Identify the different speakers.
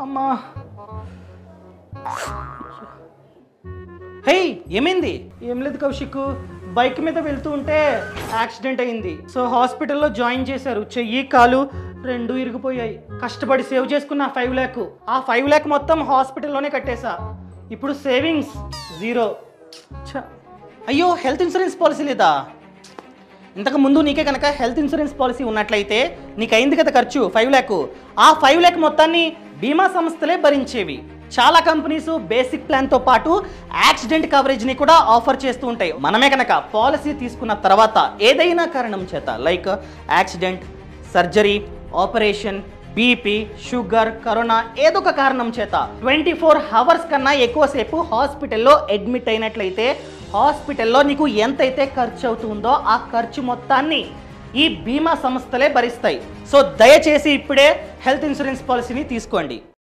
Speaker 1: అమ్మా. హే, ఏమైంది? ఏం లేదు కౌశిక్, బైక్ మీద వెళ్తూ ఉంటే యాక్సిడెంట్ అయింది. సో హాస్పిటల్లో జాయిన్ చేశారు. చెయ్యి కాలు రెండు ఇరిగిపోయాయి. కష్టపడి సేవ్ చేసుకున్న 5 lakhs, ఆ 5 lakhs మొత్తం హాస్పిటల్లోనే కట్టేశా. ఇప్పుడు సేవింగ్స్ 0. అయ్యో, హెల్త్ ఇన్సూరెన్స్ పాలసీ లేదా? ఇంతకు ముందు నీకే కనుక హెల్త్ ఇన్సూరెన్స్ పాలసీ ఉన్నట్లయితే నీకు అయింది కదా ఖర్చు 5 lakhs, ఆ 5 lakhs మొత్తాన్ని బీమా సంస్థలే భరించేవి. చాలా కంపెనీస్ బేసిక్ ప్లాన్తో పాటు యాక్సిడెంట్ కవరేజ్ని కూడా ఆఫర్ చేస్తూ ఉంటాయి. మనమే కనుక పాలసీ తీసుకున్న తర్వాత ఏదైనా కారణం చేత like accident, surgery, operation, BP, sugar, corona ఏదో ఒక కారణం చేత 24 hours కన్నా ఎక్కువసేపు హాస్పిటల్లో అడ్మిట్ అయినట్లయితే హాస్పిటల్లో నీకు ఎంతైతే ఖర్చు అవుతుందో ఆ ఖర్చు మొత్తాన్ని ఈ బీమా సంస్థలే భరిస్తాయి. సో దయచేసి ఇప్పుడే హెల్త్ ఇన్సూరెన్స్ పాలసీని తీసుకోండి.